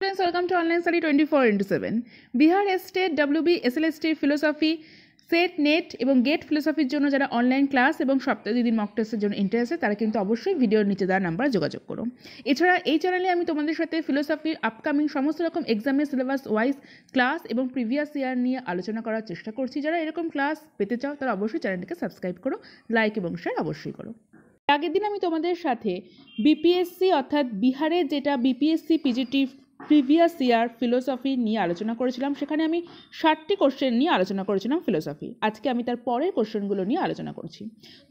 Friends, welcome to Online Study 24/7. Bihar state WB SLST philosophy set net এবং gate ফিলোসফির জন্য যারা online class এবং সপ্তাহে 2 দিন মক টেস্টের জন্য ইন্টারেস্ট তারা কিন্তু অবশ্যই ভিডিওর নিচে দেওয়া নাম্বারে যোগাযোগ করো। এছাড়া এই চ্যানেলে আমি তোমাদের সাথে ফিলোসফির আপকামিং সমস্ত রকম এক্সামের সিলেবাস ওয়াইজ ক্লাস এবং প্রিভিয়াস ইয়ার নিয়ে আলোচনা করার চেষ্টা করছি। যারা এরকম ক্লাস পেতে চাও তারা অবশ্যই চ্যানেলটিকে সাবস্ক্রাইব করো, লাইক এবং শেয়ার অবশ্যই করো। আগের দিন আমি তোমাদের সাথে বিপিএসসি অর্থাৎ বিহারের যেটা BPSC PGT previous year philosophy নিয়ে আলোচনা করেছিলাম, সেখানে আমি 60টি কোশ্চেন নিয়ে আলোচনা করেছিলাম ফিলোসফি। আজকে আমি তার পরের কোশ্চেনগুলো নিয়ে আলোচনা করছি।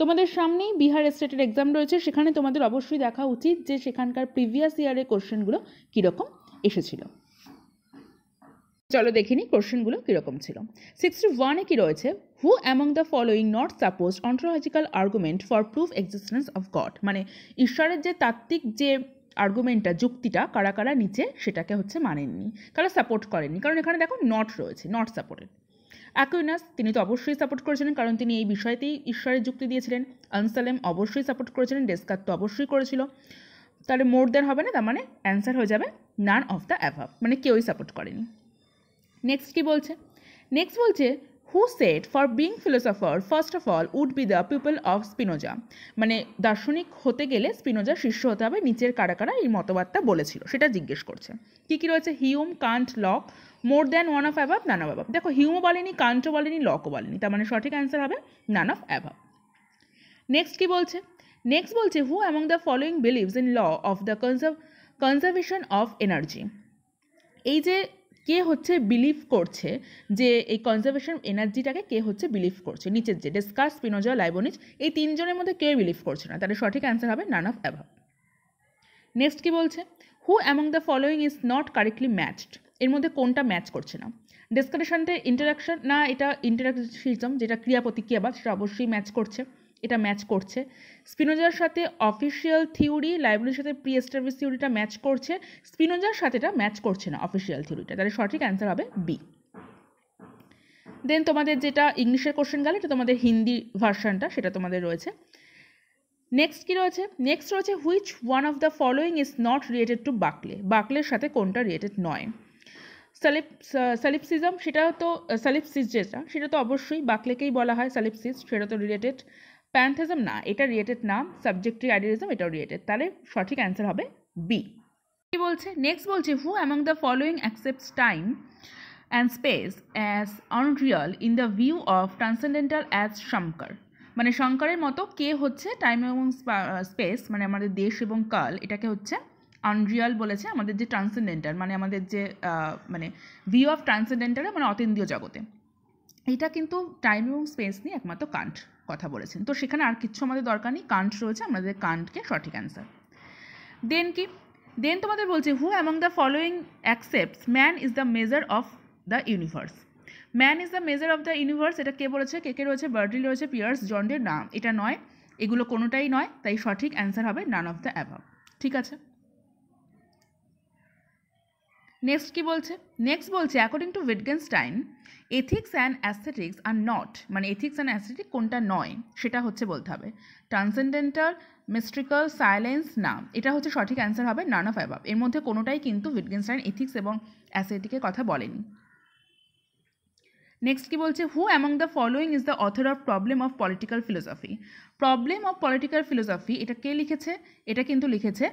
তোমাদের সামনেই বিহার স্টেটের এক্সাম রয়েছে, সেখানে তোমাদের অবশ্যই দেখা উচিত যে সেখানকার প্রিভিয়াস ইয়ারের কোশ্চেনগুলো কীরকম এসেছিল। চলো দেখে নিই কোশ্চেনগুলো কীরকম ছিল। 61-এ কী রয়েছে? হু among the following not supposed ontological argument for proof existence of god, মানে ঈশ্বরের যে তাত্ত্বিক যে আর্গুমেন্টটা যুক্তিটা কারা কারা নিচে সেটাকে মানেননি, কারা সাপোর্ট করেননি। কারণ এখানে দেখো নট রয়েছে, নট সাপোর্টেড। অ্যাকুইনাস তিনি তো অবশ্যই সাপোর্ট করেছিলেন, কারণ তিনি এই বিষয়তেই ঈশ্বরের যুক্তি দিয়েছিলেন। আনসালেম অবশ্যই সাপোর্ট করেছিলেন, ডেসকার্ট তো অবশ্যই করেছিল। তাহলে মোর দেন হবে না, তার মানে অ্যান্সার হয়ে যাবে নান অফ দ্য অ্যাভাব, মানে কেউই সাপোর্ট করেনি। নেক্সট কি বলছে? নেক্সট বলছে who said for being philosopher first of all would be the people of Spinoza, মানে দার্শনিক হতে গেলে স্পিনোজার শিষ্য হতে হবে। নিচের কারা কারা এই মতবাদটা বলেছিল সেটা জিজ্ঞেস করছে। কী কী রয়েছে? Hume, Kant, Locke, more than one of above, none of above. দেখো হিউমও বলেনি, কান্টও বলেনি, লকও বলেনি, তার মানে সঠিক অ্যান্সার হবে নান অফ অ্যাভাব। নেক্সট কি বলছে? নেক্সট বলছে who among the following believes in law of the conservation of energy. এই যে কে বিলিভ করছে যে এই কনজারভেশন এনার্জিটাকে কে বিলিভ করছে? নিচের যে ডেসকার্ট, স্পিনোজা, লাইবনিজ, এই তিনজনের মধ্যে কেউ বিলিভ করছে না, তাহলে সঠিক অ্যান্সার হবে নান অফ অ্যাভাব। নেক্সট কি বলছে? Who among the following is not correctly matched, এর মধ্যে কোনটা ম্যাচ করছে না? ডেসকারের সাথে ইন্টারাকশন না, এটা ইন্টারাকশনিজম যেটা ক্রিয়া প্রতিক্রিয়াবাদ, সেটা অবশ্যই ম্যাচ করছে, এটা ম্যাচ করছে। স্পিনোজার সাথে অফিসিয়াল থিওরি, লাইব্রেরির সাথে প্রি এস্টাবলিশ থিওরিটা ম্যাচ করছে, স্পিনোজার সাথে এটা ম্যাচ করছে না অফিসিয়াল থিওরিটা, তাহলে সঠিক অ্যান্সার হবে বি। দেন তোমাদের যেটা ইংলিশের কোশ্চেন গেল, এটা তোমাদের হিন্দি ভার্সানটা সেটা তোমাদের রয়েছে। নেক্সট কি রয়েছে? নেক্সট রয়েছে which one of the following is not related to Berkeley, বাকলের সাথে কোনটা রিলেটেড নয়? সালিপসিজম, সেটাও তো সালিপসিস যেটা সেটা তো অবশ্যই বাকলেকেই বলা হয়, সালিপসিস সেটা তো রিলেটেড। প্যান্থেজম না, এটা রিলেটেড না। সাবজেক্টিভ আইডিয়ালিজম এটাও রিলেটেড, তাহলে সঠিক অ্যান্সার হবে বি। কি বলছে? নেক্সট বলছে who among the following accepts time and space as unreal in the view of transcendental as Shankar, মানে শঙ্করের মতো কে টাইম এবং স্পেস, মানে আমাদের দেশ এবং কাল, এটাকে আনরিয়াল বলেছে আমাদের যে ট্রান্সেন্ডেন্টাল, মানে আমাদের যে মানে ভিউ অফ ট্রান্সেন্ডেন্টাল, মানে অতীন্দ্রিয় জগতে, এটা কিন্তু টাইম এবং স্পেস নিয়ে একমাত্র কান্ট কথা বলেছেন। তো সেখানে আর কিচ্ছু আমাদের দরকার নেই, কান্ট রয়েছে, আমাদের কান্টকে সঠিক অ্যান্সার। দেন কি? দেন তোমাদের বলছে who among the following accepts man is the measure of the universe. Man is the measure of the universe, এটা কে বলেছে? কে রয়েছে? বার্টলি রয়েছে, পিয়ার্স, জন ডে, না এটা নয়, এগুলো কোনোটাই নয়, তাই সঠিক অ্যান্সার হবে নান অফ দ্য অ্যাভাব। ঠিক আছে। নেক্সট কি বলছে? নেক্সট বলছে according to উইটগেনস্টাইন ethics and aesthetics are not, মানে এথিক্স অ্যান্ড অ্যাস্থেটিক কোনটা নয় সেটা বলতে হবে। ট্রান্সেন্ডেন্টাল, মিস্ট্রিক্যাল, সাইলেন্স, না এটা সঠিক অ্যান্সার হবে নান অফ অ্যাভাব। এর মধ্যে কোনোটাই কিন্তু উইটগেনস্টাইন এথিক্স এবং অ্যাস্থেটিকের কথা বলেনি। নেক্সট কি বলছে? Who among the following is the author of problem of political philosophy. Problem of political philosophy এটা কে লিখেছে? এটা কিন্তু লিখেছে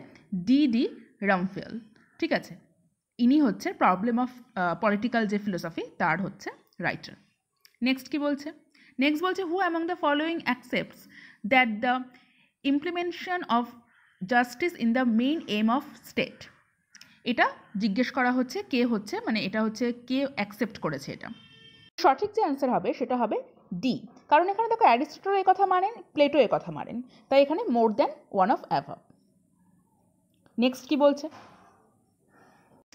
ডি রামফেল। ঠিক আছে, ইনি প্রবলেম অফ পলিটিক্যাল যে ফিলোসফি তার রাইটার। নেক্সট কি বলছে? নেক্সট বলছে who among the following accepts that the implementation of justice in the main aim of state. এটা জিজ্ঞেস করা কে মানে এটা কে অ্যাকসেপ্ট করেছে এটা। সঠিক যে অ্যান্সার হবে সেটা হবে ডি, কারণ এখানে দেখো অ্যারিস্টটল এই কথা মানেন, প্লেটো এই কথা মানেন, তাই এখানে more than one of above. Next কি বলছে?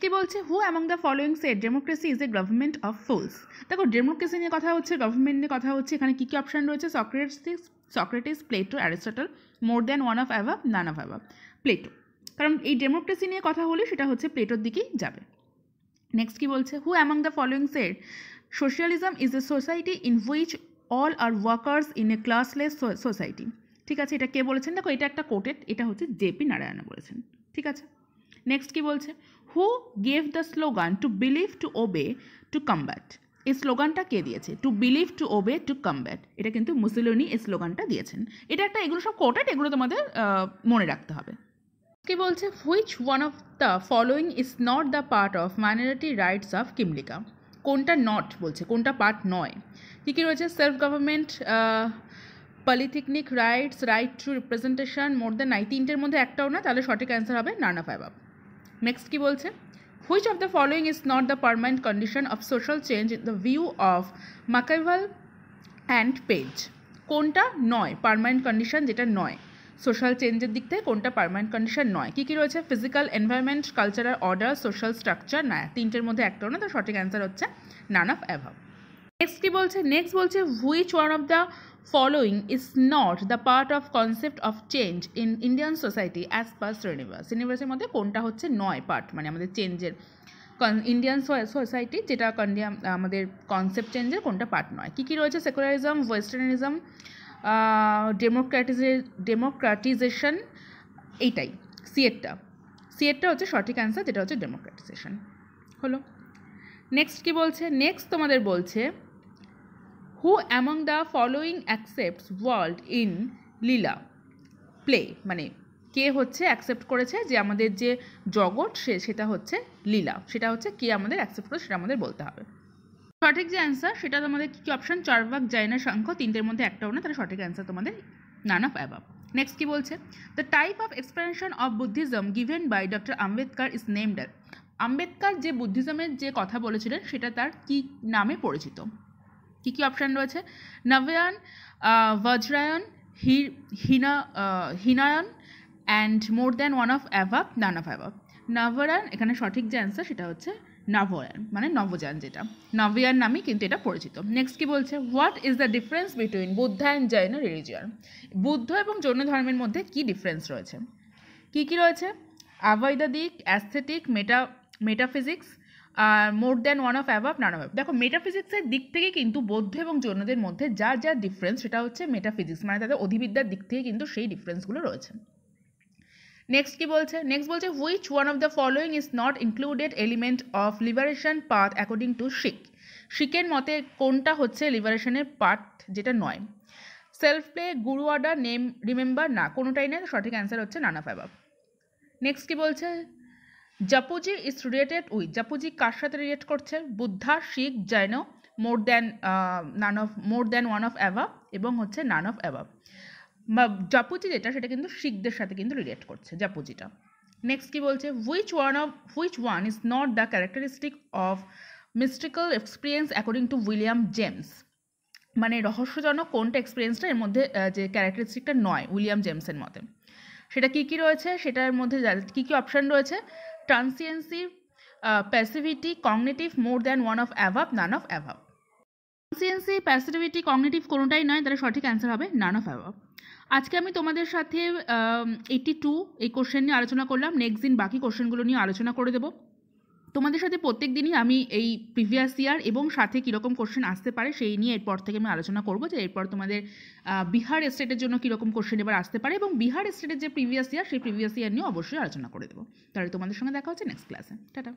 কি বলছে? Who among the following said democracy is a government of fools. দেখো ডেমোক্রেসি নিয়ে কথা গভর্নমেন্ট নিয়ে কথা এখানে কী কী অপশান রয়েছে? Socrates, Plato, Aristotle, more than one of above, none of above. Plato, কারণ এই ডেমোক্রেসি নিয়ে কথা হলে সেটা প্লেটোর দিকেই যাবে। নেক্সট কি বলছে? Who among the following said socialism is a society in which all are workers in a classless society. ঠিক আছে, এটা কে বলেছেন? দেখো এটা একটা কোটেড, এটা জেপি নারায়ণ বলেছেন। ঠিক আছে। নেক্সট কি বলছে, who gave the slogan to believe two ওবে two combat, এই স্লোগানটা কে দিয়েছে? To believe two ওবে two combat, এটা কিন্তু মুসোলিনি এই স্লোগানটা দিয়েছেন। এটা একটা, এগুলো সব কোটেড, এগুলো তোমাদের মনে রাখতে হবে। কি বলছে, which one of the following is not the part of minority rights of Kymlicka, কোনটা নট বলছে, কোনটা পার্ট নয়। কী কী রয়েছে, self government, polyethnic rights, right to representation, more than 9, তিনটের মধ্যে একটাও না, তাহলে সঠিক অ্যান্সার হবে নান অফ অ্যাবাভ। নেক্সট কি বলছে, which of the following is not the permanent condition of social change in the view of MacIver and Page, কোনটা নয় পারমানেন্ট কন্ডিশন, যেটা নয় সোশ্যাল চেঞ্জের দিক থেকে কোনটা পারমানেন্ট কন্ডিশন নয়। কী কী রয়েছে, physical environment, cultural order, social structure, না, তিনটের মধ্যে একটাও না, তো সঠিক অ্যান্সার হচ্ছে নান অফ অ্যাভাব। নেক্সট কি বলছে, নেক্সট বলছে which one of the following is not the part of concept of change in Indian society as per Srinivas, শ্রীনিবাসের মধ্যে কোনটা হচ্ছে নয় পার্ট, মানে আমাদের চেঞ্জের ইন্ডিয়ান সোসাইটি যেটা আমাদের কনসেপ্ট চেঞ্জের কোনটা পার্ট নয়। কী কী রয়েছে, সেকুলারিজম, ওয়েস্টার্নিজম, ডেমোক্রাটিজেশন, এইটাই সিএরটা হচ্ছে সঠিক অ্যান্সার, যেটা হচ্ছে ডেমোক্রাটিজেশন হলো। নেক্সট কি বলছে, নেক্সট তোমাদের বলছে who among the following accepts world in Leela play, মানে কে হচ্ছে অ্যাকসেপ্ট করেছে যে আমাদের যে জগৎ সেটা হচ্ছে লীলা, সেটা হচ্ছে কে আমাদের অ্যাকসেপ্ট করেছে সেটা আমাদের বলতে হবে। সঠিক যে অ্যান্সার সেটা তোমাদের কী কী অপশন, চারবাক, জাইনা, সাংখ্য, তিনটের মধ্যে একটাও না, তাহলে সঠিক অ্যান্সার তোমাদের নান অফ অ্যাবাভ। নেক্সট কি বলছে, the type of explanation of Buddhism given by doctor Ambedkar is named, Ambedkar যে বুদ্ধিজমের যে কথা বলেছিলেন সেটা তার কী নামে পরিচিত। কী কী অপশান রয়েছে, Navayana, Vajrayana, Hinayana and more than one of above, none of above. Navayana, এখানে সঠিক যে অ্যান্সার সেটা হচ্ছে নভয়ান, মানে নবযান, যেটা নভয়ান নামে কিন্তু এটা পরিচিত। নেক্সট কি বলছে, what is the difference between Buddha and Jain religion, Buddha এবং জৈন ধর্মের মধ্যে কী ডিফারেন্স রয়েছে। কী কী রয়েছে, অবৈদিক, aesthetic, metaphysics, more than one of above, none of above. দেখো মেটাফিজিক্সের দিক থেকে কিন্তু বৌদ্ধ এবং জৈনদের মধ্যে যা যা ডিফারেন্স সেটা হচ্ছে মেটাফিজিক্স, মানে তাদের অধিবিদ্যার দিক থেকে কিন্তু সেই ডিফারেন্সগুলো রয়েছে। নেক্সট কি বলছে, নেক্সট বলছে which one of the following is not included element of liberation path according to Sikh, শিখের মতে কোনটা হচ্ছে লিবারেশনের পার্ট যেটা নয়। Self play, guru order, name remember, না, কোনোটাই নেই, সঠিক অ্যান্সার হচ্ছে নান অফ অ্যাভাব। নেক্সট কি বলছে, Japji is related with, Japji কার সাথে রিলেট করছে, Buddha, Sikh, Jain, more than one of above এবং হচ্ছে নান অফ অ্যাভাব। জাপুজি যেটা সেটা কিন্তু শিখদের সাথে কিন্তু রিলেট করছে জাপুজিটা। নেক্সট কি বলছে, which one is not the characteristic of mystical experience according to William James, মানে রহস্যজনক কোনটা এক্সপিরিয়েন্সটা এর মধ্যে যে ক্যারেক্টারিস্টিকটা নয় উইলিয়াম জেমসের মতে, সেটা কী কী রয়েছে, সেটার মধ্যে কী কী অপশান রয়েছে, transiency, passivity, cognitive, more than one of above, none of above. Transiency, passivity, cognitive কোনোটাই নয়, তাহলে সঠিক অ্যান্সার হবে নান অফ অ্যাভাব। আজকে আমি তোমাদের সাথে 82 এই কোশ্চেন নিয়ে আলোচনা করলাম, নেক্সট দিন বাকি কোশ্চেনগুলো নিয়ে আলোচনা করে দেবো। তোমাদের সাথে প্রত্যেক দিনই আমি এই প্রিভিয়াস ইয়ার এবং সাথে কীরকম কোশ্চেন আসতে পারে সেই নিয়ে এরপর থেকে আমি আলোচনা করবো, যে এরপর তোমাদের বিহার স্টেটের জন্য কীরকম কোশ্চেন এবার আসতে পারে, এবং বিহার স্টেটের যে প্রিভিয়াস ইয়ার সেই প্রিভিয়াস ইয়ার নিয়েও অবশ্যই আলোচনা করে দেবো। তাহলে তোমাদের সঙ্গে দেখা হচ্ছে নেক্সট ক্লাসে। টাটা।